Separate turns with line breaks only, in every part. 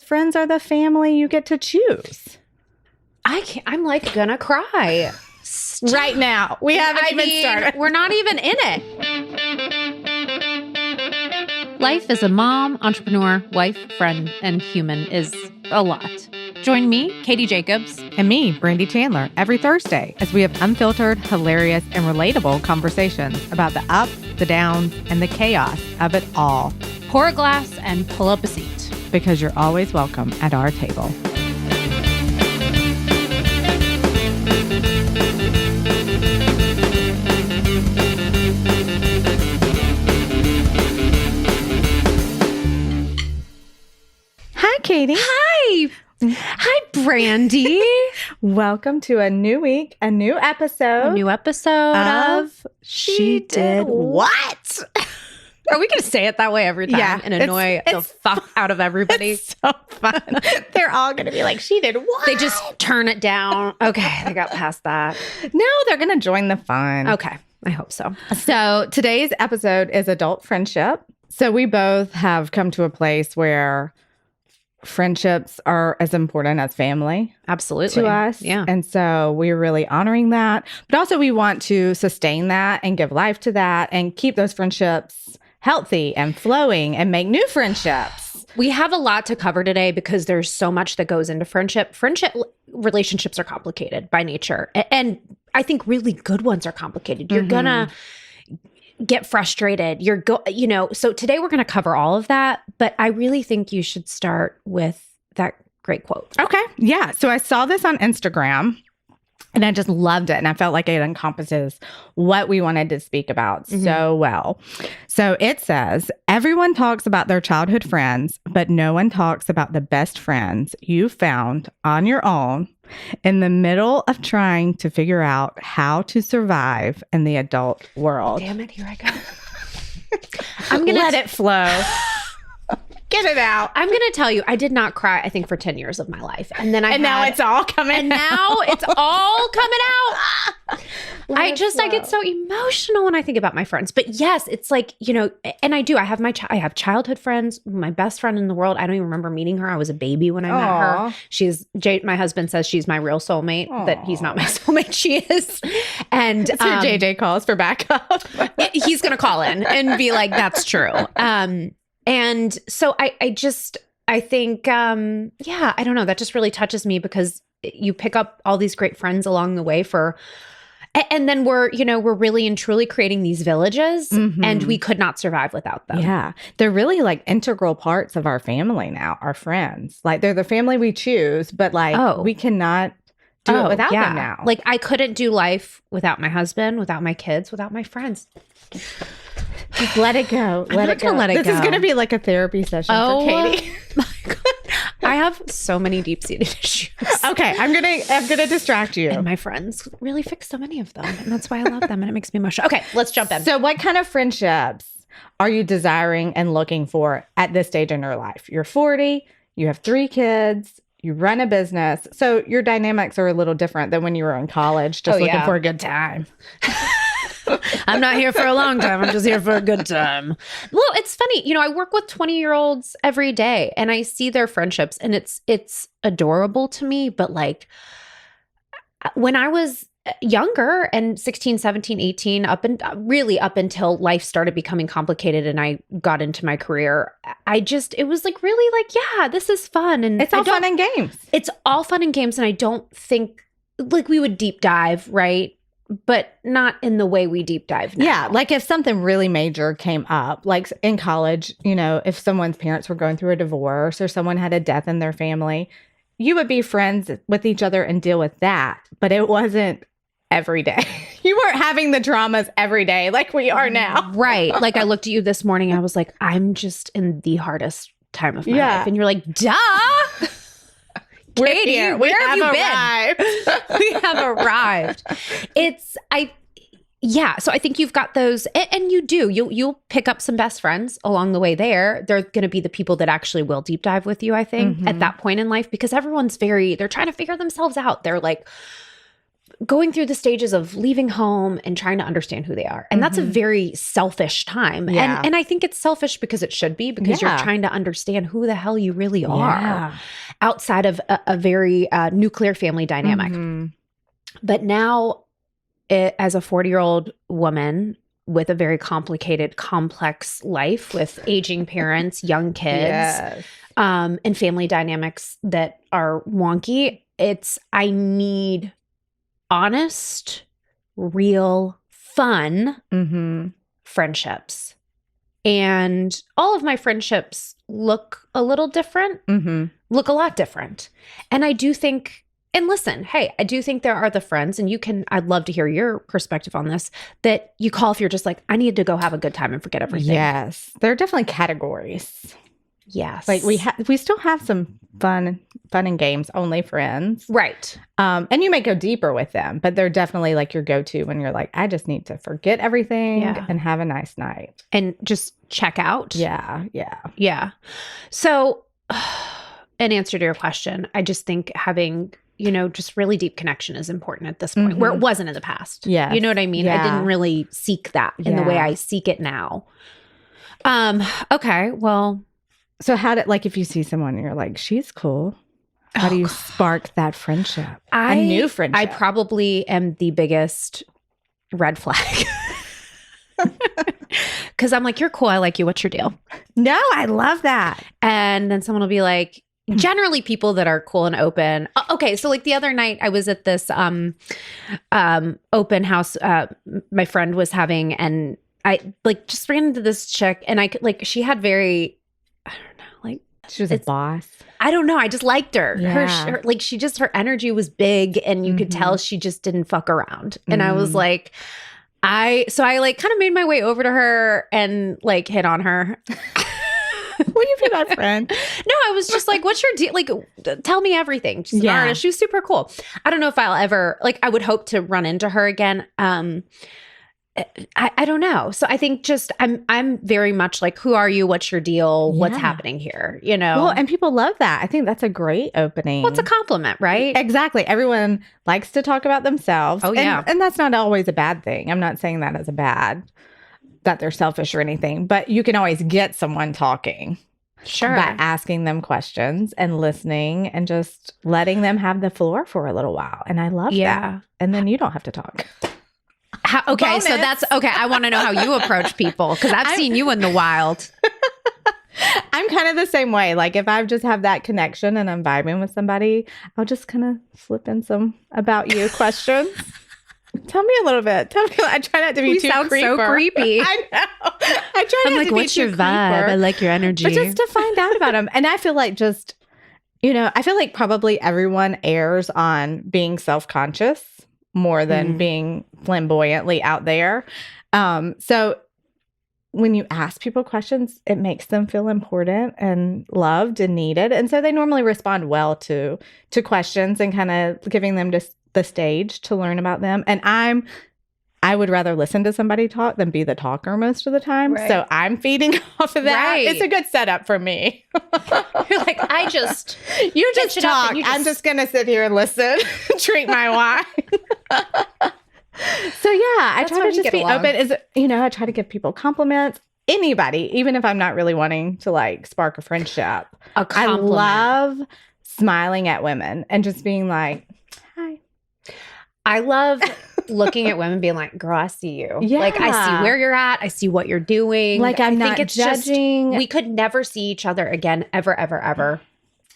friends are the family you get to choose.
I'm like gonna cry.
Right now. We haven't even started.
We're not even in it. Life as a mom, entrepreneur, wife, friend, and human is a lot. Join me, Katie Jacobs.
And me, Brandy Chandler, every Thursday as we have unfiltered, hilarious, and relatable conversations about the ups, the downs, and the chaos of it all.
Pour a glass and pull up a seat.
Because you're always welcome at our table. Hi, Katie.
Hi. Hi, Brandy.
Welcome to a new week, a new episode.
A new episode of
She Did What?
Are we going to say it that way every time and annoy the fuck out of everybody?
It's so fun. They're all going to be like, she did what?
They just turn it down. Okay, they got past that.
No, they're going to join the fun.
Okay, I hope so.
So today's episode is adult friendship. So we both have come to a place where friendships are as important as family.
Absolutely.
To us.
Yeah.
And so we're really honoring that. But also we want to sustain that and give life to that and keep those friendships healthy and flowing and make new friendships.
We have a lot to cover today because there's so much that goes into friendship. Relationships are complicated by nature. And I think really good ones are complicated. You're gonna get frustrated. So today we're going to cover all of that, but I really think you should start with that great quote.
Okay. Yeah. So I saw this on Instagram and I just loved it. And I felt like it encompasses what we wanted to speak about so well. So it says, everyone talks about their childhood friends, but no one talks about the best friends you found on your own in the middle of trying to figure out how to survive in the adult world.
Damn it, here I go.
I'm going to let it flow. Get it out.
I'm going to tell you, I did not cry, I think, for 10 years of my life. And then
now it's all coming out.
And now it's all coming out. I get so emotional when I think about my friends. But yes, it's like, and I do. I have I have childhood friends. My best friend in the world. I don't even remember meeting her. I was a baby when I met her. My husband says she's my real soulmate, that he's not my soulmate. She is. And
it's who JJ calls for backup.
He's going to call in and be like, that's true. And so I think, I don't know, that just really touches me because you pick up all these great friends along the way and then we're really and truly creating these villages and we could not survive without them.
Yeah. They're really like integral parts of our family now, our friends. Like they're the family we choose, but we cannot do it without them now.
Like I couldn't do life without my husband, without my kids, without my friends.
Just let it go. Let it go. This is going to be like a therapy session for Katie.
My God. I have so many deep-seated issues.
Okay, I'm gonna distract you.
And my friends really fix so many of them, and that's why I love them, and it makes me emotional. Okay, let's jump in.
So, what kind of friendships are you desiring and looking for at this stage in your life? You're 40. You have 3 kids. You run a business. So your dynamics are a little different than when you were in college, just looking for a good time.
I'm not here for a long time. I'm just here for a good time. Well, it's funny. I work with 20-year-olds every day and I see their friendships and it's adorable to me. But like when I was younger and 16, 17, 18, up until life started becoming complicated and I got into my career, it was like really like, yeah, this is fun. And
it's all fun and games.
It's all fun and games. And I don't think like we would deep dive, right? But not in the way we deep dive now.
Yeah, like if something really major came up, like in college, if someone's parents were going through a divorce or someone had a death in their family, you would be friends with each other and deal with that. But it wasn't every day. You weren't having the dramas every day like we are now.
Right. Like I looked at you this morning and I was like, I'm just in the hardest time of my life. And you're like, duh. Katie, where have you been? We have arrived. So I think you've got those, and you do. You'll pick up some best friends along the way there. They're going to be the people that actually will deep dive with you, I think, at that point in life, because everyone's they're trying to figure themselves out. They're like, going through the stages of leaving home and trying to understand who they are. And that's a very selfish time.
Yeah.
And I think it's selfish because it should be, because you're trying to understand who the hell you really are outside of a very nuclear family dynamic. But now, as a 40-year-old woman with a very complicated, complex life with aging parents, young kids, and family dynamics that are wonky, I need honest, real, fun friendships. And all of my friendships look a little different, look a lot different. And I do think, and listen, hey, I do think there are the friends, and I'd love to hear your perspective on this, that you call if you're just like, I need to go have a good time and forget everything.
Yes. There are definitely categories.
Yes.
Like we still have some fun and games, only friends.
Right.
And you may go deeper with them, but they're definitely like your go-to when you're like, I just need to forget everything and have a nice night.
And just check out.
Yeah.
So in answer to your question, I just think having, just really deep connection is important at this point, where it wasn't in the past.
Yeah.
You know what I mean?
Yeah.
I didn't really seek that in the way I seek it now. Okay. Well,
so if you see someone and you're like, she's cool, how do you spark that friendship? A new friendship.
I probably am the biggest red flag. Because I'm like, you're cool. I like you. What's your deal?
No, I love that.
And then someone will be like, generally people that are cool and open. Okay. So like the other night I was at this open house my friend was having, and I like just ran into this chick, and she had very, I don't know, like
she was a boss.
I don't know. I just liked her.
Yeah.
Her energy was big, and you could tell she just didn't fuck around. And I was like, I like kind of made my way over to her and like hit on her.
Will you be my friend?
No, I was just like, what's your deal? Like, tell me everything. She's an artist. She was super cool. I don't know if I'll ever, I would hope to run into her again. I don't know. So I think just I'm very much like, who are you? What's your deal? What's happening here? Well,
and people love that. I think that's a great opening.
Well, it's a compliment, right?
Exactly. Everyone likes to talk about themselves.
Oh, yeah.
And that's not always a bad thing. I'm not saying that as a bad, that they're selfish or anything, but you can always get someone talking.
Sure.
By asking them questions and listening and just letting them have the floor for a little while. And I love that. And then you don't have to talk.
Okay,
Bonus.
so that's okay. I want to know how you approach people, because I've seen you in the wild.
I'm kind of the same way. Like if I just have that connection and I'm vibing with somebody, I'll just kind of slip in some about you questions. Tell me a little bit. I try not to be too
sound
creeper.
so creepy.
I know. I try not to be
what's
too
your vibe?
creeper,
I like your energy.
but just to find out about them. And I feel like I feel like probably everyone errs on being self-conscious more than being flamboyantly out there. So when you ask people questions, it makes them feel important and loved and needed. And so they normally respond well to questions and kind of giving them just the stage to learn about them. And I would rather listen to somebody talk than be the talker most of the time. Right. So I'm feeding off of that. Right. It's a good setup for me.
You're like,
you just talk. I'm just going to sit here and listen, drink my wine. So yeah, I try to just be open. I try to give people compliments. Anybody, even if I'm not really wanting to like spark a friendship.
A compliment.
I love smiling at women and just being like, hi.
I love looking at women being like, girl, I see you.
Yeah.
Like, I see where you're at. I see what you're doing.
Like, I think it's judging.
We could never see each other again, ever, ever, ever.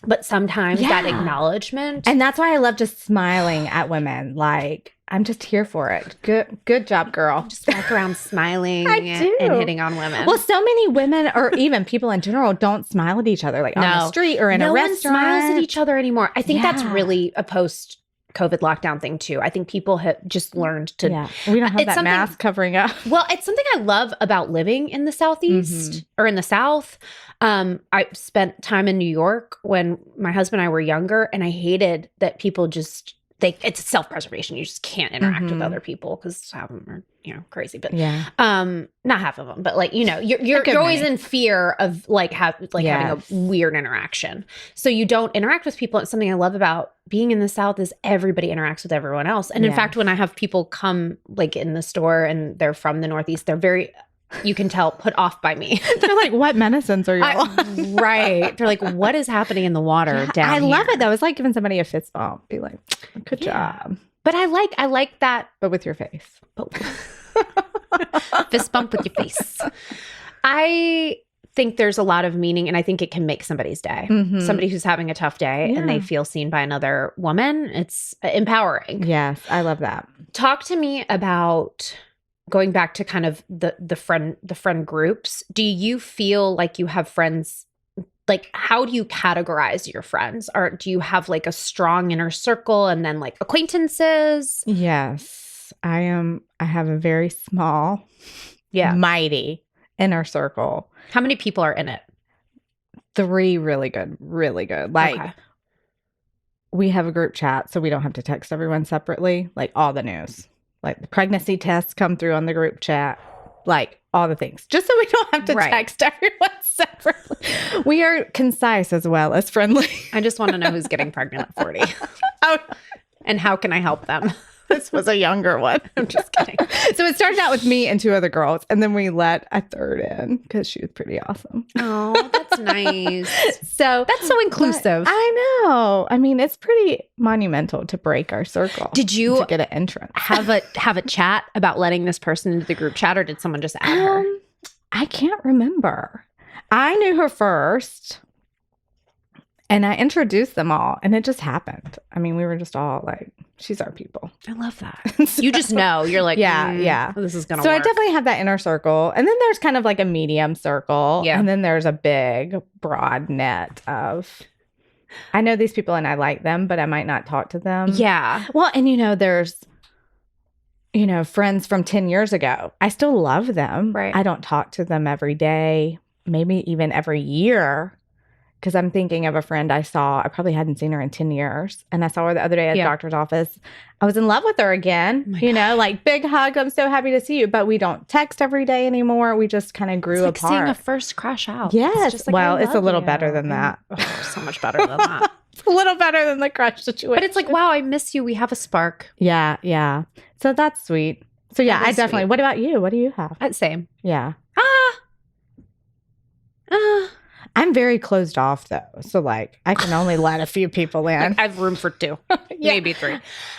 But sometimes that acknowledgement.
And that's why I love just smiling at women. Like, I'm just here for it. Good job, girl.
Just walk around smiling and hitting on women.
Well, so many women or even people in general don't smile at each other like on the street or in a restaurant.
No one smiles at each other anymore. I think that's really a post-COVID lockdown thing too. I think people have just learned to.
Yeah, we don't have that mask covering up.
Well, it's something I love about living in the Southeast or in the South. I spent time in New York when my husband and I were younger, and I hated that people just it's self-preservation. You just can't interact with
Mhm.
other people because half of them are, crazy. But
Yeah.
not half of them, but like,
good
you're always
many.
in fear of like having
Yes.
a weird interaction. So you don't interact with people. It's something I love about being in the South is everybody interacts with everyone else. And in
Yes.
fact, when I have people come like in the store and they're from the Northeast, they're very, you can tell, put off by me.
They're like, what medicines are you on?
Right. They're like, what is happening in the water down
I
here?
love it though. It's like giving somebody a fist bump. Be like, good
Yeah.
job.
But I like that.
But with your face.
Fist bump with your face. I think there's a lot of meaning, and I think it can make somebody's day.
Mhm.
Somebody who's having a tough day and they
Yeah.
feel seen by another woman. It's empowering.
Yes, I love that.
Talk to me about going back to kind of the friend groups. Do you feel like you have friends? Like, how do you categorize your friends? Or do you have like a strong inner circle and then like acquaintances?
Yes, I have a very small,
Yeah.
mighty inner circle.
How many people are in it?
3 really good, really good. Like,
Okay.
we have a group chat, so we don't have to text everyone separately. Like, all the news. Like, the pregnancy tests come through on the group chat. Like, all the things. Just so we don't have to
Right.
text everyone separately. We are concise as well as friendly.
I just want to know who's getting pregnant at 40
Oh,
and how can I help them?
this was a younger one.
I'm just kidding.
So it started out with me and 2 other girls, and then we let a third in because she was pretty awesome.
Oh, that's nice.
So
That's so inclusive.
I know. I mean, it's pretty monumental to break our circle.
Did you
to get an entrance?
have a chat about letting this person into the group chat, or did someone just add her?
I can't remember. I knew her first, and I introduced them all, and it just happened. I mean, we were just all like, "She's our people."
I love that.
So-
You just know. You're like,
Yeah.
this is gonna
So
work.
I definitely have that inner circle. And then there's kind of like a medium circle.
Yeah.
And then there's a big, broad net of, I know these people and I like them, but I might not talk to them.
Yeah.
Well, and there's, friends from 10 years ago. I still love them.
Right.
I don't talk to them every day, maybe even every year. Because I'm thinking of a friend I saw. I probably hadn't seen her in 10 years. And I saw her the other day at the doctor's office. I was in love with her again.
Oh my God.
Like, big hug. I'm so happy to see you. But we don't text every day anymore. We just kind of grew
It's like seeing
apart.
a first crash out.
Yes.
It's just like,
Well,
I
it's a
love
little
you.
better than that.
Oh, so much better than that.
It's a little better than the crush situation.
But it's like, wow, I miss you. We have a spark.
Yeah, yeah. So that's sweet. So yeah,
That
I
is
definitely.
sweet.
What about you? What do you have?
Same.
Yeah.
Ah.
I'm very closed off though. So like I can only let a few people in.
I have room for 2,
Yeah.
maybe 3.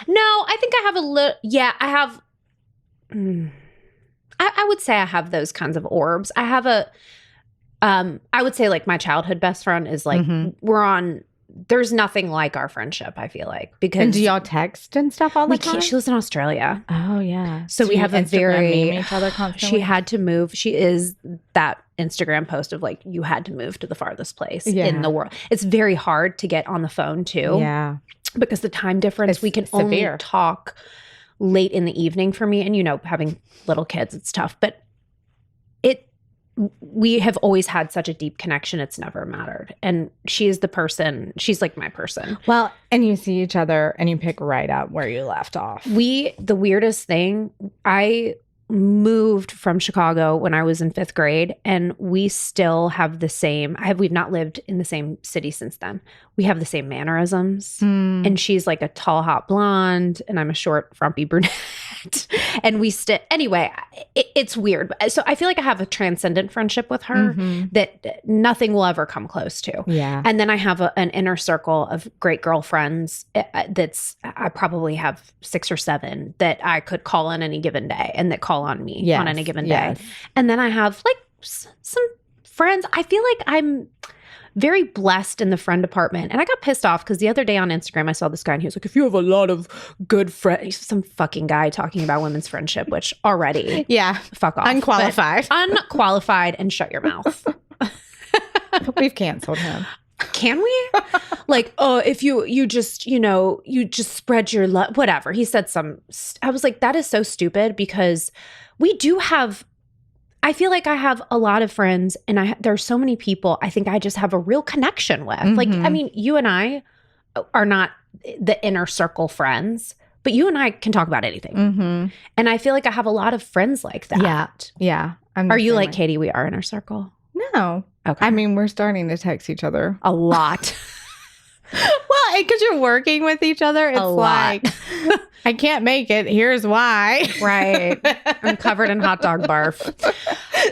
No, I think I have a little. Yeah, I have. I would say I have those kinds of orbs. I have a. I would say like my childhood best friend is like
Mhm.
we're on. There's nothing like our friendship. I feel like because
And do y'all text and stuff all the
we
time?
can't. She lives in Australia.
Oh yeah.
So
Do
we
you
have a
Instagram
very-
meme each other constantly.
She had to move. She is that Instagram post of like, you had to move to the farthest place
Yeah.
in the world. It's very hard to get on the phone too.
Yeah.
Because the time difference,
It's
we can
severe.
only talk late in the evening for me. And having little kids, it's tough. But we have always had such a deep connection. It's never mattered. And she is the person, she's like my person.
Well, and you see each other and you pick right up where you left off.
The weirdest thing, I moved from Chicago when I was in 5th grade, and we still have the same, we've not lived in the same city since then. We have the same mannerisms.
Mm.
And she's like a tall, hot blonde, and I'm a short, frumpy brunette. And we anyway, it's weird. So I feel like I have a transcendent friendship with her
Mhm.
that nothing will ever come close to.
Yeah.
And then I have an inner circle of great girlfriends I probably have 6 or 7 that I could call on any given day and that call on me on any given day.
Yes.
And then I have like some friends. I feel like I'm very blessed in the friend department. And I got pissed off because the other day on Instagram, I saw this guy and he was like, if you have a lot of good friends, some fucking guy talking about women's friendship, which already
Yeah.
fuck off.
Unqualified.
But unqualified and shut your mouth.
We've canceled him.
Can we? Like, oh, if you just, you just spread your love, whatever. He said I was like, that is so stupid because we do have, I feel like I have a lot of friends and there are so many people I think I just have a real connection with. Like, I
Mhm.
mean, you and I are not the inner circle friends, but you and I can talk about anything.
Mm-hmm.
And I feel like I have a lot of friends like that.
Yeah.
Are you like Katie? We are inner circle.
No.
Okay.
I mean, we're starting to text each other
a lot.
Well, because you're working with each other, it's like, I can't make it. Here's why.
Right. I'm covered in hot dog barf.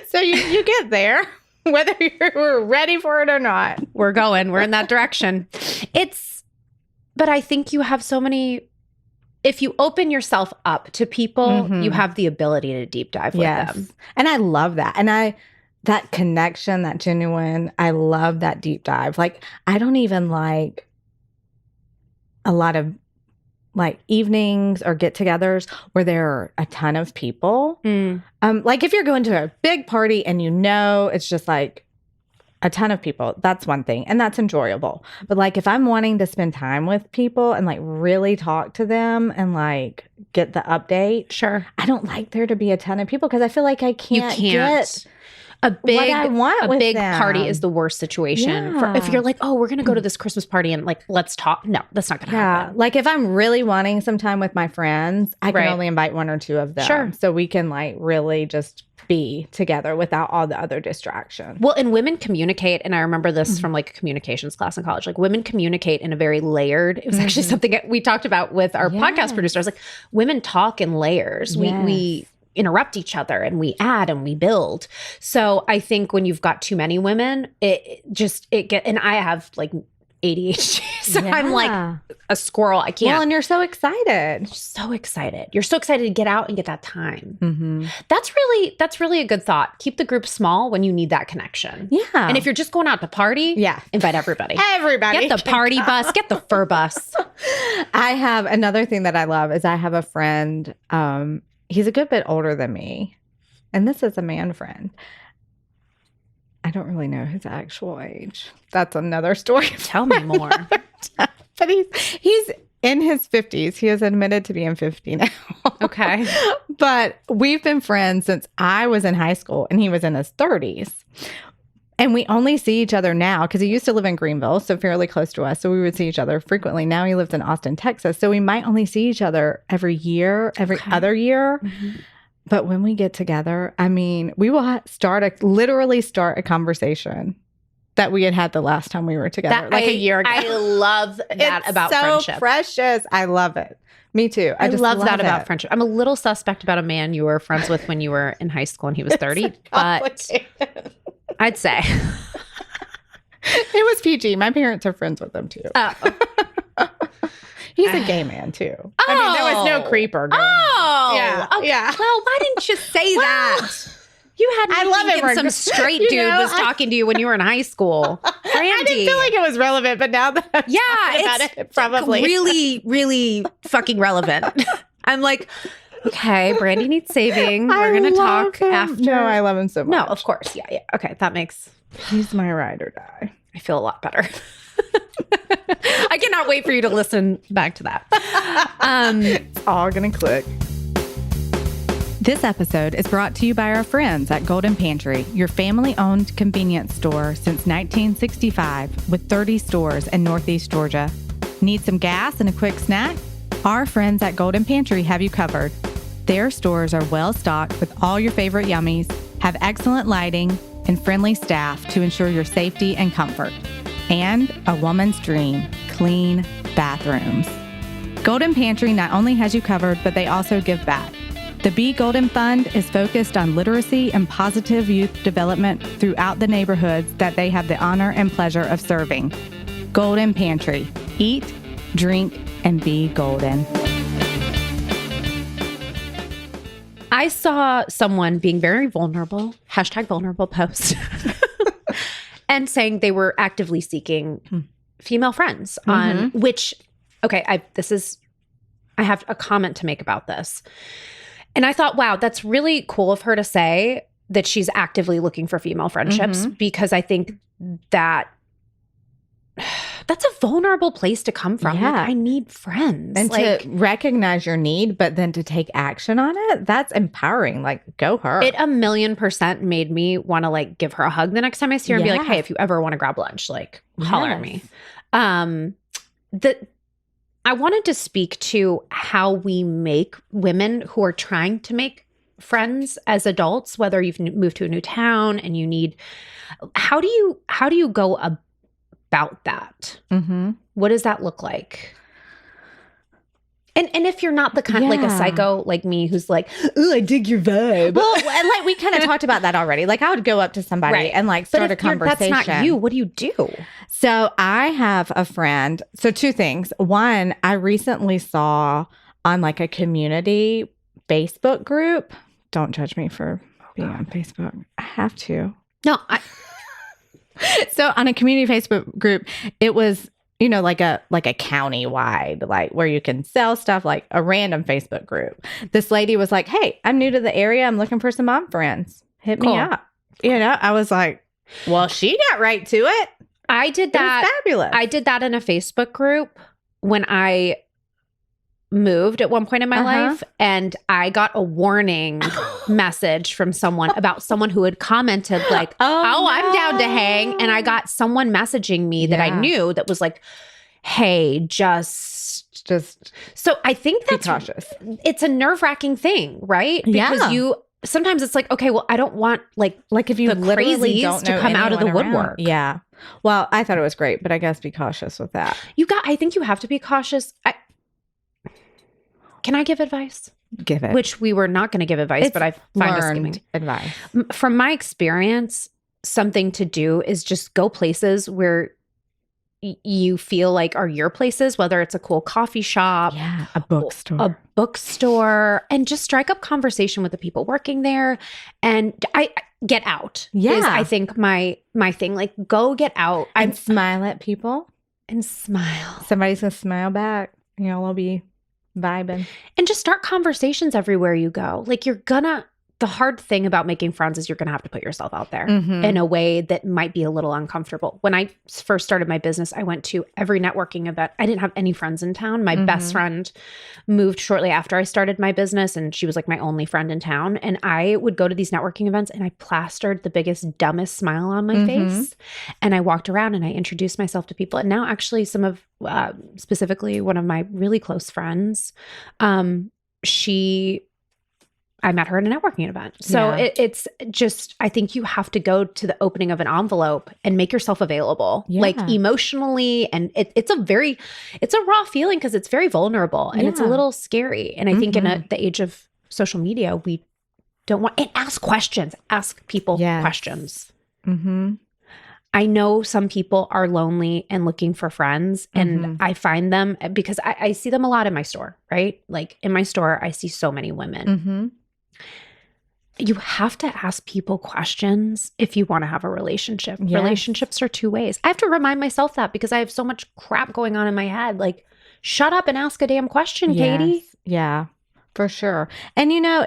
So you get there, whether you're ready for it or not.
We're going. We're in that direction. But I think you have so many. If you open yourself up to people, you have the ability to deep dive with them.
And I love that. And that connection, that genuine, I love that deep dive. Like, I don't even like a lot of like evenings or get-togethers where there are a ton of people. Like if you're going to a big party and it's just like a ton of people, that's one thing, and that's enjoyable. But like if I'm wanting to spend time with people and like really talk to them and like get the update,
sure,
I don't like there to be a ton of people because I feel like I can't get
a big
what I want with them.
Party is the worst situation. For, if you're like, oh, we're going to go to this Christmas party and like, let's talk. No, that's not going to happen.
Like if I'm really wanting some time with my friends, I can only invite one or two of them.
Sure.
So we can like really just be together without all the other distraction.
Well, and women communicate, and I remember this from like a communications class in college, like women communicate in a very layered, it was actually something that we talked about with our podcast producer. I was like, women talk in layers. We interrupt each other and we add and we build. So I think when you've got too many women, and I have like ADHD. So I'm like a squirrel. I can't.
Well, and you're so excited.
So excited. You're so excited to get out and get that time. That's really a good thought. Keep the group small when you need that connection.
Yeah.
And if you're just going out to party, invite everybody.
Everybody.
Get the party bus. Get the fur bus.
I have another thing that I love is I have a friend, he's a good bit older than me. And this is a man friend. I don't really know his actual age. That's another story.
Tell me more.
But he's in his 50s. He has admitted to being 50 now.
Okay.
But we've been friends since I was in high school and he was in his 30s. And we only see each other now because he used to live in Greenville, so fairly close to us. So we would see each other frequently. Now he lives in Austin, Texas. So we might only see each other every other year. But when we get together, I mean, we will literally start a conversation that we had the last time we were together, a year ago.
I love that about friendship.
So precious. I love it. Me too. I just
love that about friendship. I'm a little suspect about a man you were friends with when you were in high school and he was 30, but I'd say
it was PG. My parents are friends with him too.
Oh.
He's a gay man too. I mean, there was no creeper going on.
Yeah.
Okay. Yeah.
Well, why didn't you say that? You had me thinking some straight dude was talking to you when you were in high school. Brandy.
I didn't feel like it was relevant, but now that I'm talking about it, probably
really, really fucking relevant. I'm like, okay, Brandy needs saving. We're going to talk after.
No, I love him so much.
No, of course. Yeah. Okay, that makes...
He's my ride or die.
I feel a lot better. I cannot wait for you to listen back to that.
It's all going to click. This episode is brought to you by our friends at Golden Pantry, your family-owned convenience store since 1965 with 30 stores in Northeast Georgia. Need some gas and a quick snack? Our friends at Golden Pantry have you covered. Their stores are well-stocked with all your favorite yummies, have excellent lighting, and friendly staff to ensure your safety and comfort. And a woman's dream, clean bathrooms. Golden Pantry not only has you covered, but they also give back. The Be Golden Fund is focused on literacy and positive youth development throughout the neighborhoods that they have the honor and pleasure of serving. Golden Pantry. Eat, drink, and be golden.
I saw someone being very vulnerable, #vulnerable post, and saying they were actively seeking female friends on which, okay, I have a comment to make about this. And I thought, wow, that's really cool of her to say that she's actively looking for female friendships because I think that's a vulnerable place to come from.
Yeah.
Like, I need friends.
And to recognize your need, but then to take action on it, that's empowering. Like, go her.
It 1,000,000% made me want to like give her a hug the next time I see her and be like, hey, if you ever want to grab lunch, like holler at me. I wanted to speak to how we make women who are trying to make friends as adults, whether you've moved to a new town and you need, how do you go about that?
Mm-hmm.
What does that look like? And if you're not the kind like a psycho like me who's like, oh, I dig your vibe.
Well, and like we kind of talked about that already. Like I would go up to somebody and like start a conversation.
That's not you. What do you do?
So I have a friend. So two things. One, I recently saw on like a community Facebook group. Don't judge me for being on Facebook. I have to.
No.
So on a community Facebook group, it was, you know, like a county-wide, like where you can sell stuff, like a random Facebook group. This lady was like, hey, I'm new to the area. I'm looking for some mom friends. Hit me up. You know, I was like, well, she got right to it.
I did that.
It was fabulous.
I did that in a Facebook group when I moved at one point in my life, and I got a warning message from someone about someone who had commented like, oh, I'm down to hang. And I got someone messaging me that I knew that was like, hey, just so I think that's
cautious.
It's a nerve-wracking thing, right? Because sometimes it's like, okay, well, I don't want like
if you literally don't know
to come out of the woodwork.
Yeah. Well, I thought it was great, but I guess be cautious with that.
I think you have to be cautious. Can I give advice?
Give it.
Which we were not going to give advice, but I find us giving
advice.
From my experience, something to do is just go places where you feel like are your places, whether it's a cool coffee shop,
a bookstore,
and just strike up conversation with the people working there, and I get out. Is, I think my thing, like go get out
and smile at people
and smile.
Somebody's gonna smile back. You know, we'll be vibing.
And just start conversations everywhere you go. Like the hard thing about making friends is you're going to have to put yourself out there in a way that might be a little uncomfortable. When I first started my business, I went to every networking event. I didn't have any friends in town. My best friend moved shortly after I started my business, and she was like my only friend in town. And I would go to these networking events and I plastered the biggest, dumbest smile on my face. And I walked around and I introduced myself to people. And now actually some of, specifically one of my really close friends, I met her at a networking event. So it's just, I think you have to go to the opening of an envelope and make yourself available, like emotionally. And it's a raw feeling because it's very vulnerable and it's a little scary. And I think in the age of social media, we don't want, and ask questions, ask people questions. I know some people are lonely and looking for friends, and I find them because I see them a lot in my store, right? Like in my store, I see so many women. You have to ask people questions if you want to have a relationship. Yes. Relationships are two ways. I have to remind myself that because I have so much crap going on in my head. Like, shut up and ask a damn question, Katie.
Yeah, for sure. And you know,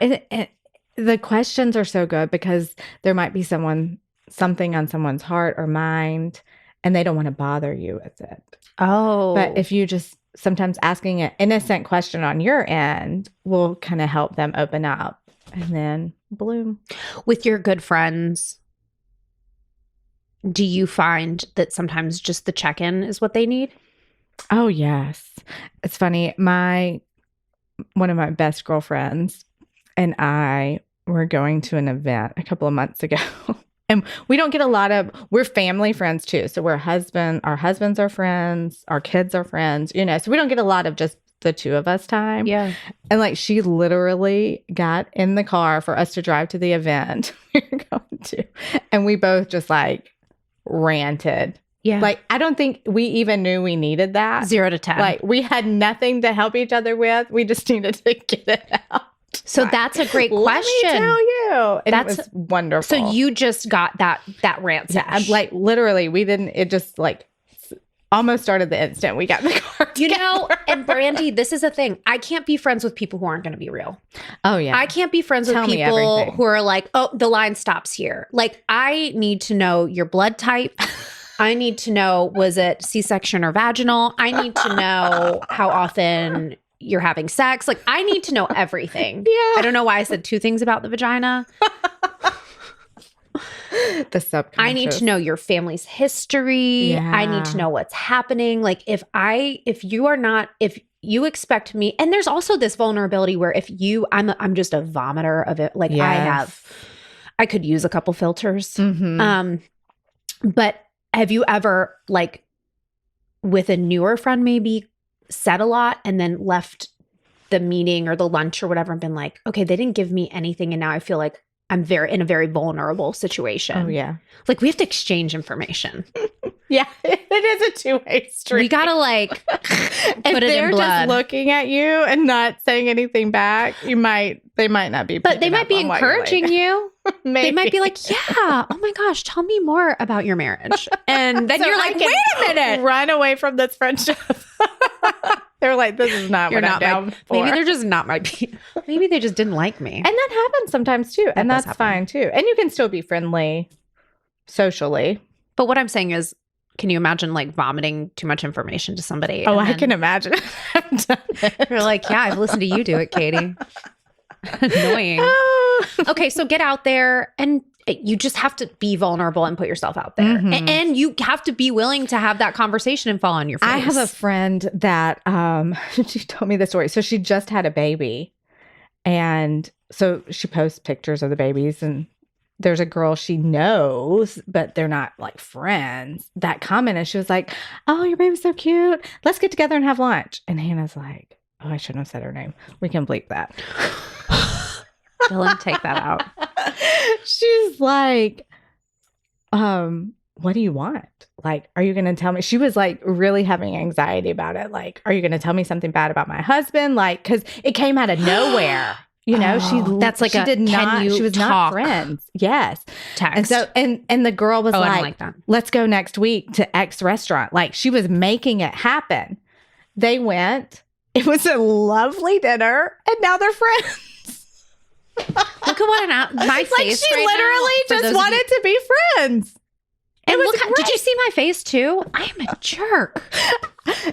the questions are so good because there might be something on someone's heart or mind, and they don't want to bother you with it.
Oh.
But if you just sometimes asking an innocent question on your end will kind of help them open up. And then bloom.
With your good friends, do you find that sometimes just the check-in is what they need?
Oh, yes. It's funny. One of my best girlfriends and I were going to an event a couple of months ago. And we don't get we're family friends too. So our husbands are friends, our kids are friends, you know, so we don't get a lot of just the two of us time.
Yeah.
And like she literally got in the car for us to drive to the event we were going to. And we both just like ranted.
Yeah.
Like I don't think we even knew we needed that.
0 to 10.
Like we had nothing to help each other with. We just needed to get it out.
So that's a great question.
Let me tell you. And it was wonderful.
So you just got that rant sesh.
Like literally it just like almost started the instant we got in the car together.
You know, and Brandy, this is a thing. I can't be friends with people who aren't going to be real.
Oh, yeah.
I can't be friends with people who are like, oh, the line stops here. Like, I need to know your blood type. I need to know, was it C-section or vaginal? I need to know how often you're having sex. Like, I need to know everything.
Yeah.
I don't know why I said two things about the vagina.
The subconscious.
I need to know your family's history. I need to know what's happening. Like if you expect me, and there's also this vulnerability where I'm just a vomiter of it. Like I could use a couple filters. But have you ever like with a newer friend maybe said a lot and then left the meeting or the lunch or whatever and been like, okay, they didn't give me anything and now I feel like I'm in a very vulnerable situation.
Oh yeah.
Like we have to exchange information.
Yeah, it is a two-way street.
We gotta like put it in blood.
Just looking at you and not saying anything back, they might not be.
But they might be encouraging you.
Maybe.
They might be like, yeah, oh my gosh, tell me more about your marriage. And then
So
you're like, wait a minute.
Run away from this friendship. They're like, this is not what I'm down for.
Maybe they're just not my people. Maybe they just didn't like me.
And that happens sometimes too. And that's fine too. And you can still be friendly socially.
But what I'm saying is, can you imagine like vomiting too much information to somebody?
Oh, I can imagine. I've done it.
You're like, yeah, I've listened to you do it, Katie. Annoying. Okay, so get out there and you just have to be vulnerable and put yourself out there. And you have to be willing to have that conversation and fall on your face.
I have a friend that she told me the story. So she just had a baby. And so she posts pictures of the babies, and there's a girl she knows, but they're not like friends, that commented. She was like, oh, your baby's so cute. Let's get together and have lunch. And Hannah's like, oh, I shouldn't have said her name. We can bleep that.
Dylan, take that out.
She's like, what do you want? Like, are you going to tell me? She was like really having anxiety about it. Like, are you going to tell me something bad about my husband? Like, because it came out of nowhere. You know, she was not friends. Yes.
Text.
And so, and the girl was
I don't like that.
let's go next week to X restaurant. Like she was making it happen. They went, it was a lovely dinner, and now they're friends.
Look at what my face.
Like she
right
literally
now,
just wanted to be friends.
And did you see my face too? I am a jerk.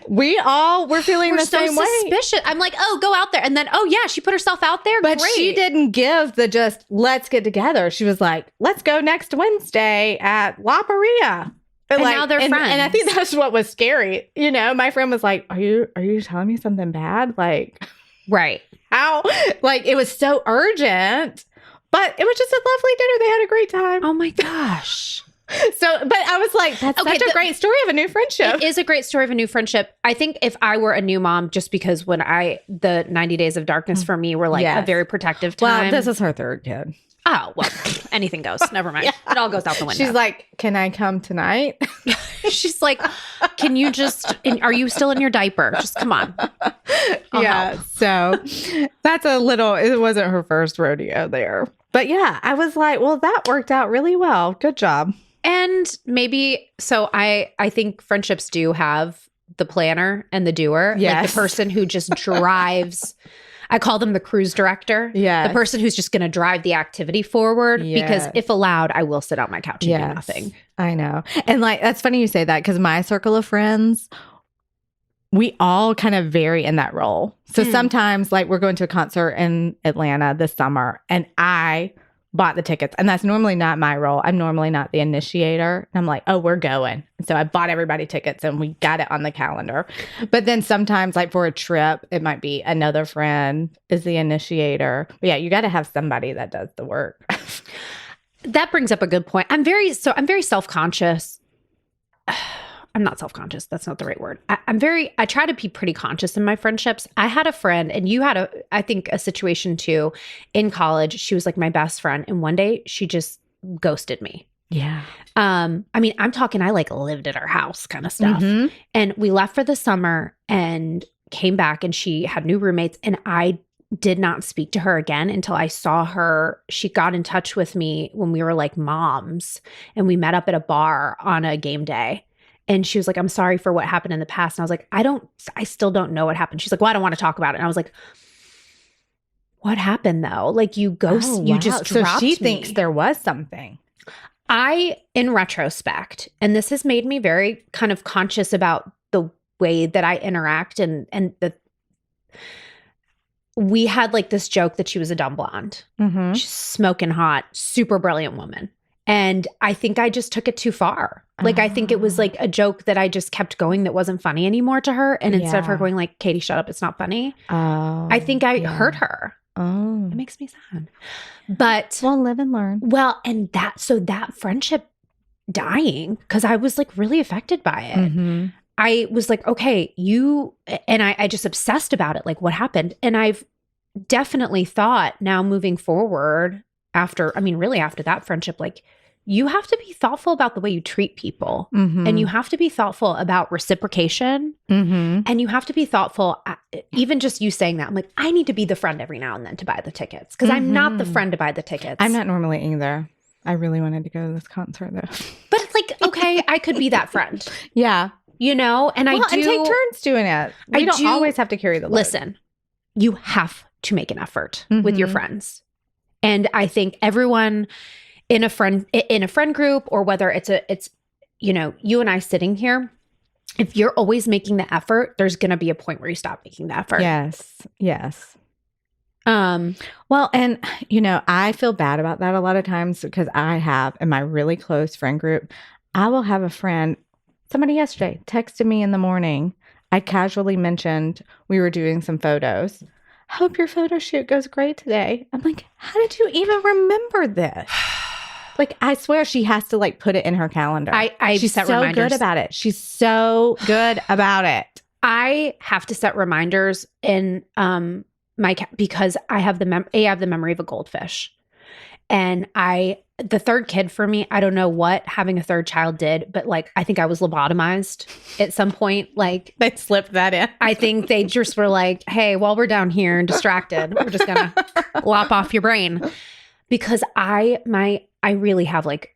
We all were feeling the same way.
Suspicious. I'm like, oh, go out there. And then, oh yeah, she put herself out there.
But
Great.
she didn't give the just, let's get together. She was like, let's go next Wednesday at La Paria.
And now they're friends.
And I think that's what was scary. You know, my friend was like, are you telling me something bad? Like,
right.
How? Like, it was so urgent, but it was just a lovely dinner. They had a great time.
Oh my gosh.
So, but I was like, that's such a great story of a new friendship.
It is a great story of a new friendship. I think if I were a new mom, just because the 90 days of darkness for me were like a very protective time.
Well, this is her third kid.
Oh, well, anything goes. Never mind. It all goes out the window.
She's like, can I come tonight?
She's like, can you are you still in your diaper? Just come on. I'll help.
So that's it wasn't her first rodeo there. But yeah, I was like, well, that worked out really well. Good job.
And maybe, so I think friendships do have the planner and the doer.
Yes.
Like the person who just drives. I call them the cruise director.
Yeah.
The person who's just going to drive the activity forward.
Yes.
Because if allowed, I will sit on my couch and do nothing.
I know. And like, that's funny you say that, because my circle of friends, we all kind of vary in that role. So sometimes like we're going to a concert in Atlanta this summer and I bought the tickets, and that's normally not my role. I'm normally not the initiator. I'm like, oh, we're going. So I bought everybody tickets and we got it on the calendar. But then sometimes like for a trip, it might be another friend is the initiator. But yeah, you got to have somebody that does the work.
That brings up a good point. I'm very self-conscious. I'm not self-conscious. That's not the right word. I try to be pretty conscious in my friendships. I had a friend, and you had I think a situation too in college. She was like my best friend. And one day she just ghosted me.
Yeah.
I mean, I'm talking, I like lived at her house kind of stuff.
Mm-hmm.
And we left for the summer and came back, and she had new roommates, and I did not speak to her again until I saw her. She got in touch with me when we were like moms, and we met up at a bar on a game day. And she was like, I'm sorry for what happened in the past. And I was like, I still don't know what happened. She's like, well, I don't want to talk about it. And I was like, what happened though? Like you you just dropped
So she
me.
thinks there was something.
In retrospect, and this has made me very kind of conscious about the way that I interact and we had like this joke that she was a dumb blonde.
Mm-hmm.
She's smoking hot, super brilliant woman. And I think I just took it too far. Like, I think it was like a joke that I just kept going that wasn't funny anymore to her. And instead of her going like, Katie, shut up, it's not funny. I think I hurt her. It makes me sad. But
well, live and learn.
Well, and that friendship dying, because I was like really affected by it.
Mm-hmm.
I was like, okay, I just obsessed about it. Like, what happened? And I've definitely thought now moving forward after that friendship, like, you have to be thoughtful about the way you treat people.
Mm-hmm.
And you have to be thoughtful about reciprocation.
Mm-hmm.
And you have to be thoughtful, even just you saying that, I'm like, I need to be the friend every now and then to buy the tickets, because I'm not the friend to buy the tickets.
I'm not normally either. I really wanted to go to this concert though.
But it's like, okay, I could be that friend.
Yeah.
You know, and
and take turns doing it. We don't always have to carry the load.
Listen, you have to make an effort with your friends. And I think everyone in a friend group, or whether it's you and I sitting here, if you're always making the effort, there's going to be a point where you stop making the effort.
Yes. Well, and I feel bad about that a lot of times, because I have in my really close friend group, I will have a friend. Somebody yesterday texted me in the morning. I casually mentioned we were doing some photos. Hope your photo shoot goes great today. I'm like, how did you even remember this? Like, I swear she has to like put it in her calendar. She's
set
so
reminders.
good about it. She's so good about it.
I have to set reminders in because I have the memory of a goldfish. And the third kid for me, I don't know what having a third child did, but like, I think I was lobotomized at some point. Like,
they slipped that in.
I think they just were like, hey, while we're down here and distracted, we're just going to lop off your brain. Because I really have like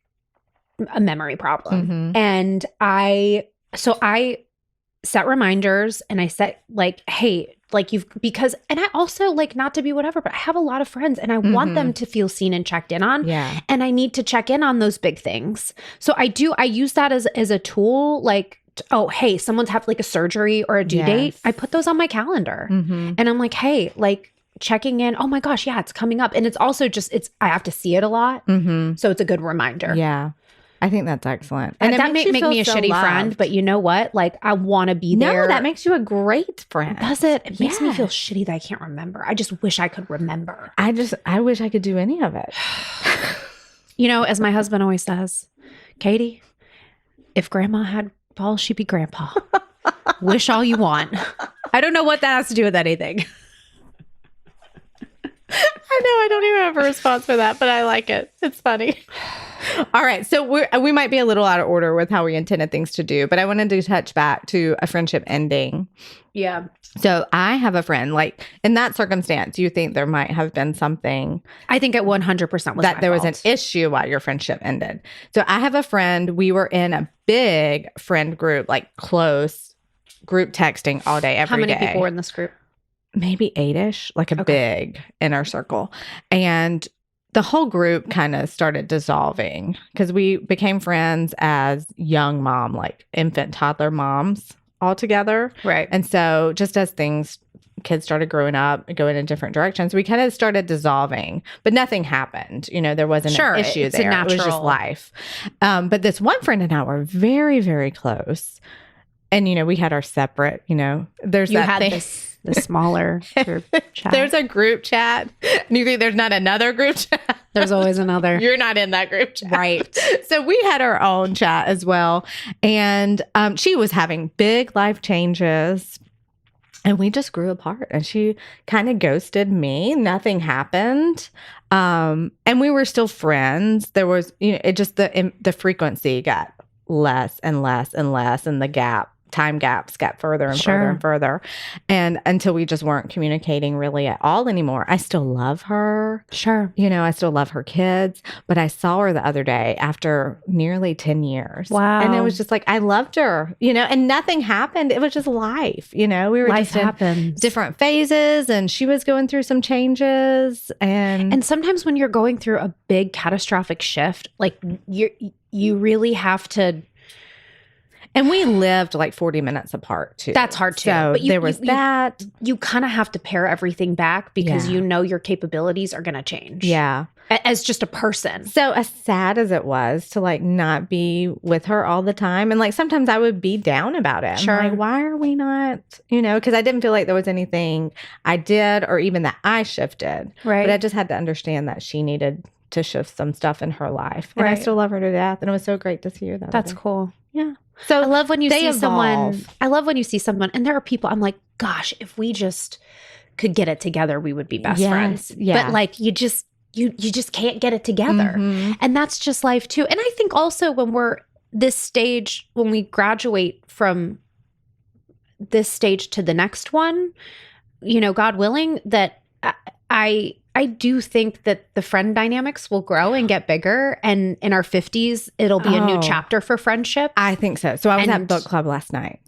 a memory problem.
Mm-hmm.
And I set reminders, and I set like, hey, like and I also like, not to be whatever, but I have a lot of friends and I want them to feel seen and checked in on.
Yeah.
And I need to check in on those big things. So I use that as a tool, like, oh, hey, someone's having like a surgery or a due date. I put those on my calendar and I'm like, hey, like checking in. Oh my gosh. Yeah, it's coming up. And it's also I have to see it a lot. So it's a good reminder.
Yeah. I think that's excellent.
And that may make me a shitty friend, but you know what? Like, I want to be there.
No, that makes you a great friend.
Does it? It makes me feel shitty that I can't remember. I just wish I could remember.
I wish I could do any of it.
As my husband always says, Katie, if grandma had balls, she'd be grandpa. Wish all you want. I don't know what that has to do with anything.
I know I don't even have a response for that, but I like it. It's funny. All right. So we might be a little out of order with how we intended things to do, but I wanted to touch back to a friendship ending.
Yeah.
So I have a friend, like in that circumstance, you think there might have been something.
I think it 100% was
that there was an issue why your friendship ended. So I have a friend, we were in a big friend group, like close group texting all day, every day.
How many people were in this group?
Maybe 8-ish, like a big inner circle. And the whole group kind of started dissolving because we became friends as young mom, like infant toddler moms all together.
Right.
And so just as kids started growing up and going in different directions, we kind of started dissolving, but nothing happened. There wasn't an issue there. It was just life. But this one friend and I were very, very close. And, we had our separate, there's that thing.
The smaller group chat.
There's a group chat. And you think there's not another group chat?
There's always another.
You're not in that group chat.
Right.
So we had our own chat as well. And she was having big life changes. And we just grew apart. And she kind of ghosted me. Nothing happened. And we were still friends. There was, it just the frequency got less and less and less. And the time gaps got further and further and further. And until we just weren't communicating really at all anymore. I still love her.
Sure.
I still love her kids. But I saw her the other day after nearly 10 years.
Wow.
And it was just like, I loved her, and nothing happened. It was just life, we were
life
just
happens.
in different phases and she was going through some changes. And
sometimes when you're going through a big catastrophic shift, like you really have to.
And we lived like 40 minutes apart too.
That's hard too.
So
but
there was that.
You kind of have to pare everything back because your capabilities are going to change.
Yeah.
as just a person.
So as sad as it was to like not be with her all the time, and like sometimes I would be down about it.
Sure.
I'm like, why are we not, because I didn't feel like there was anything I did or even that I shifted.
Right.
But I just had to understand that she needed to shift some stuff in her life. And I
Right.
still love her to death. And it was so great to see her that
That's
day.
cool.
Yeah. So
I love when you
they
see someone.
evolve.
I love when you see someone, and there are people, I'm like, gosh, if we just could get it together, we would be best
Yes,
friends.
yeah.
But like, you just can't get it together.
Mhm.
And that's just life too. And I think also when we're this stage, when we graduate from this stage to the next one, God willing, that I do think that the friend dynamics will grow and get bigger. And in our 50s, it'll be a new
Oh.
chapter for friendship.
I think so. So I was
And-
at book club last night.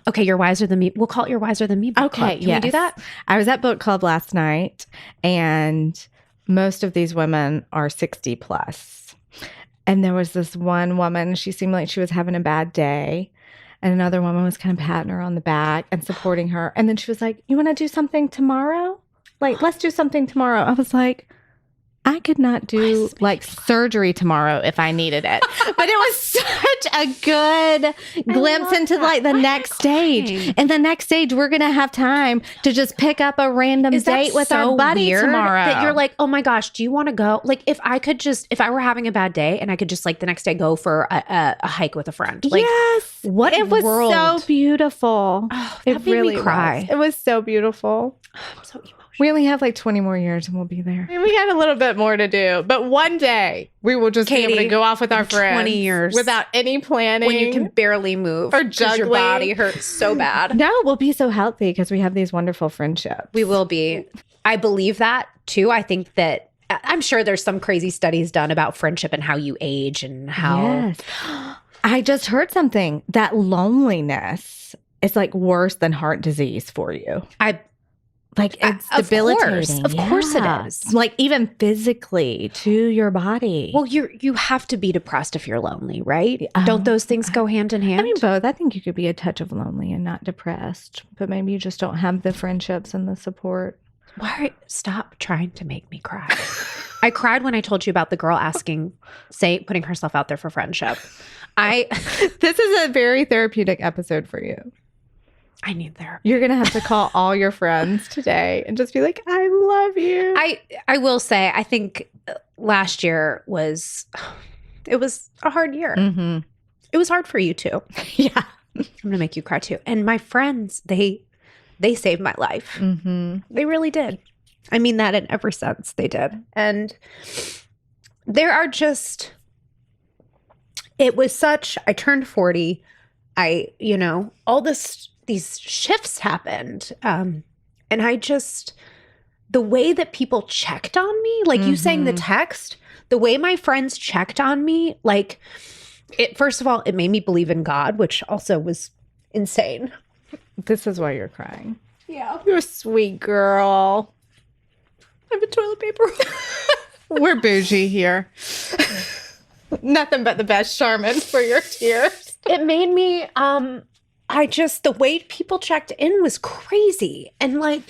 Okay, you're wiser than me. We'll call it your wiser than me book
Okay,
club. Can we do
yes.
that?
I was at book club last night, and most of these women are 60 plus. And there was this one woman, she seemed like she was having a bad day. And another woman was kind of patting her on the back and supporting her. And then she was like, "You want to do something tomorrow? Like, let's do something tomorrow." I was like, I could not do like surgery tomorrow if I needed it. But it was such a good glimpse
love
into
that.
like the
I'm
next stage.
crying.
And the next stage, we're going to have time to just pick up a random
Is that
date with
so
our buddy
weird
tomorrow.
that you're like, oh my gosh, do you want to go? Like, if I were having a bad day and I could just like the next day go for a hike with a friend. Like,
yes.
what
It was
world?
so beautiful.
Oh,
It
that made
really
me cry.
was. It was so beautiful.
I'm so emotional.
We only have like 20 more years and we'll be there. We got a little bit more to do, but one day we will just be able to
Katie,
go off with our friends.
20 years.
Without any planning.
When you can barely move
Or
'cause your
juggling.
body hurts so bad.
No, we'll be so healthy because we have these wonderful friendships.
We will be. I believe that too. I think that I'm sure there's some crazy studies done about friendship and how you age and how.
Yes. I just heard something that loneliness is like worse than heart disease for you. Like it's
Of
debilitating.
course. Of course it is.
Like even physically to your body.
Well, you have to be depressed if you're lonely, right?
Oh,
Don't those things go hand in hand?
I mean, both. I think you could be a touch of lonely and not depressed, but maybe you just don't have the friendships and the support.
Why? Stop trying to make me cry. I cried when I told you about the girl putting herself out there for friendship.
This is a very therapeutic episode for you.
I need therapy.
You're going to have to call all your friends today and just be like, I love you.
I will say, I think last year was a hard year.
Mm-hmm.
It was hard for you too.
Yeah.
I'm going to make you cry too. And my friends, they saved my life.
Mm-hmm.
They really did. I mean that in every sense they did. And there are just, I turned 40. All these shifts happened. And the way that people checked on me, like you saying the text, the way my friends checked on me, like first of all, it made me believe in God, which also was insane.
This is why you're crying.
Yeah.
You're a sweet girl.
I have a toilet paper.
We're bougie here. Nothing but the best Charmin for your tears.
It made me, the way people checked in was crazy. And like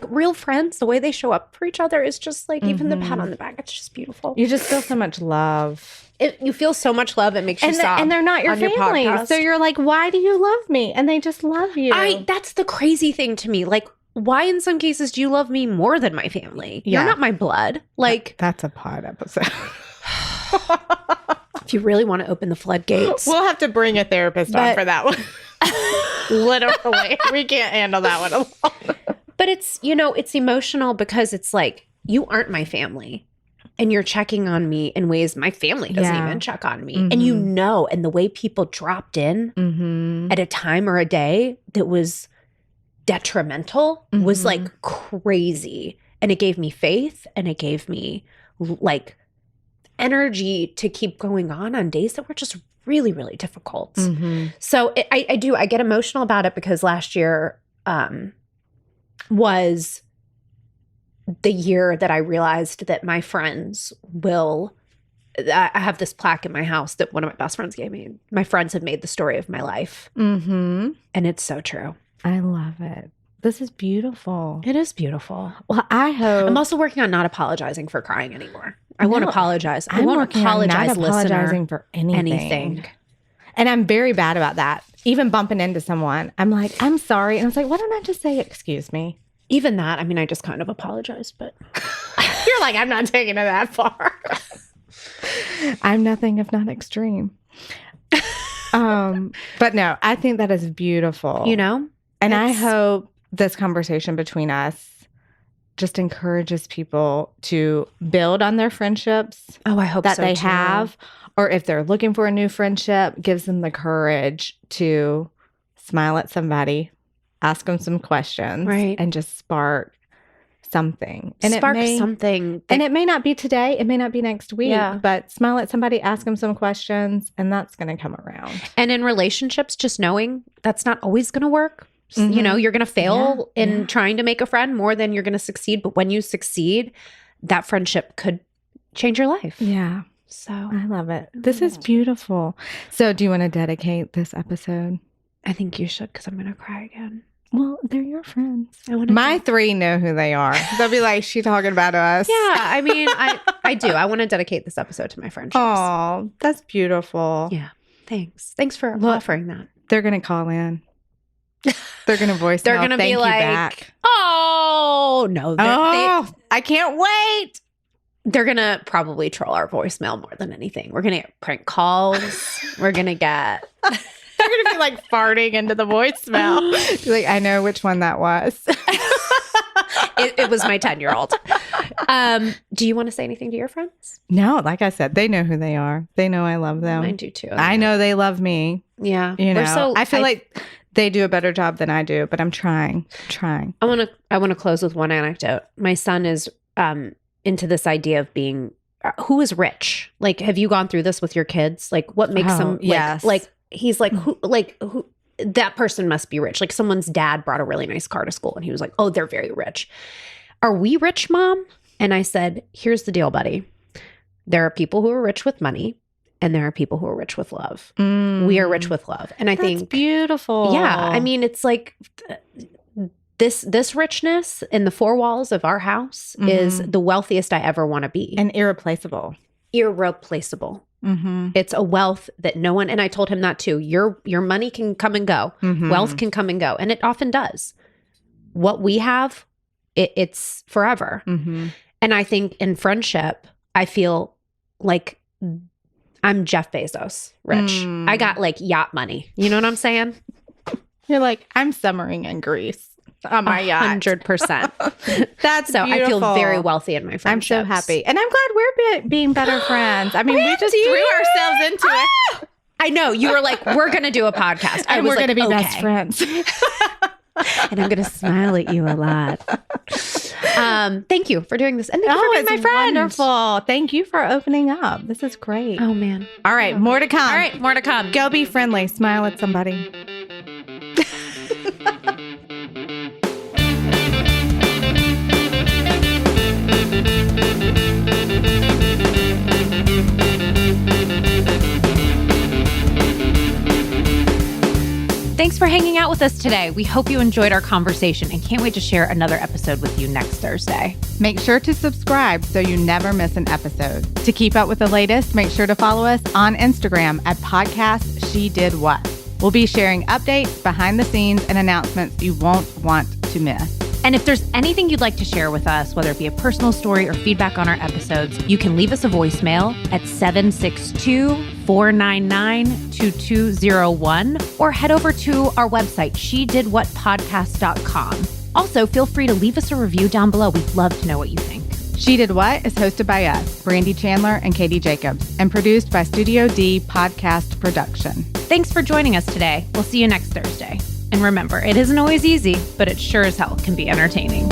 real friends, the way they show up for each other is just like, even the pat on the back, it's just beautiful.
You just feel so much love.
You feel so much love, it makes you sob.
And they're not your
on
family.
podcast.
So you're like, why do you love me? And they just love you.
That's the crazy thing to me. Like, why in some cases do you love me more than my family?
Yeah.
You're not my blood. Like,
that's a pod episode.
if you really want to open the floodgates.
We'll have to bring a therapist on for that one. Literally. We can't handle that one alone.
But it's emotional because it's like, you aren't my family. And you're checking on me in ways my family doesn't even check on me. And and the way people dropped in at a time or a day that was detrimental was like crazy. And it gave me faith and it gave me like energy to keep going on days that were just really, really difficult. So I get emotional about it because last year was the year that I realized that my friends I have this plaque in my house that one of my best friends gave me. My friends have made the story of my life. And it's so true.
I love it. This is beautiful.
It is beautiful.
Well, I hope.
I'm also working on not apologizing for crying anymore. I won't
No,
apologize. I
I'm
won't
working on not
apologize,
apologizing
listener.
for anything.
Anything.
And I'm very bad about that. Even bumping into someone, I'm like, I'm sorry. And I was like, why don't I just say, excuse me?
Even that, I mean, I just kind of apologized, but
You're like, I'm not taking it that far. I'm nothing if not extreme. But no, I think that is beautiful.
you know,
And I hope this conversation between us just encourages people to build on their friendships
oh, I hope
that
so
they
too.
have. Or if they're looking for a new friendship, gives them the courage to smile at somebody, ask them some questions,
Right.
and just spark something. And
Spark
it may,
something.
And it may not be today, it may not be next week,
Yeah.
but smile at somebody, ask them some questions, and that's going to come around.
And in relationships, just knowing that's not always going to work. You know, you're going to fail in trying to make a friend more than you're going to succeed. But when you succeed, that friendship could change your life.
Yeah.
So
I love it. This is beautiful. So do you want to dedicate this episode?
I think you should, because I'm going to cry again.
Well, they're your friends.
I want to.
My 3 know who they are. They'll be like, she talking about us.
Yeah, I mean, I do. I want to dedicate this episode to my friendships.
Oh, that's beautiful.
Yeah. Thanks for
Look,
offering that.
They're going to call in. They're going to voice
They're going to be like,
back.
oh, no.
I can't wait.
They're going to probably troll our voicemail more than anything. We're going to get prank calls. We're going to get...
They're going to be like farting into the voicemail. Be like, I know which one that was.
it was my 10-year-old. Do you want to say anything to your friends?
No, like I said, they know who they are. They know I love them.
I do too.
I know they love me.
Yeah.
You know, I feel like they do a better job than I do, but I'm trying. I
want to close with one anecdote. My son is into this idea of being who is rich. Like, have you gone through this with your kids? Like, what makes them like he's like who that person must be rich. Like, someone's dad brought a really nice car to school and he was like, "Oh, they're very rich." Are we rich, Mom? And I said, "Here's the deal, buddy. There are people who are rich with money. And there are people who are rich with love. We are rich with love." And I think
beautiful.
Yeah. I mean, it's like this richness in the 4 walls of our house is the wealthiest I ever want to be.
And irreplaceable.
Irreplaceable.
Mm-hmm.
It's a wealth that no one, and I told him that too. Your money can come and go.
Mm-hmm.
Wealth can come and go. And it often does. What we have, it's forever.
Mm-hmm.
And I think in friendship, I feel like I'm Jeff Bezos rich. I got like yacht money. You know what I'm saying?
You're like, I'm summering in Greece on my yacht.
100%.
That's
so
beautiful.
I feel very wealthy in my friendships.
I'm so happy. And I'm glad we're being better friends. I mean, we just threw ourselves into it.
I know. You were like, we're going to do a podcast.
And we're going to be best friends.
And I'm going to smile at you a lot. Thank you for doing this. And thank you for being my friend.
Wonderful. Thank you for opening up. This is great.
Oh, man.
All right. More to come.
All right. More to come.
Go be friendly. Smile at somebody.
Thanks for hanging out with us today. We hope you enjoyed our conversation and can't wait to share another episode with you next Thursday.
Make sure to subscribe so you never miss an episode. To keep up with the latest, make sure to follow us on Instagram at Podcast She Did What. We'll be sharing updates, behind the scenes, and announcements you won't want to miss.
And if there's anything you'd like to share with us, whether it be a personal story or feedback on our episodes, you can leave us a voicemail at 762-499-2201 or head over to our website, shedidwhatpodcast.com. Also, feel free to leave us a review down below. We'd love to know what you think.
She Did What is hosted by us, Brandy Chandler and Katie Jacobs, and produced by Studio D Podcast Production.
Thanks for joining us today. We'll see you next Thursday. And remember, it isn't always easy, but it sure as hell can be entertaining.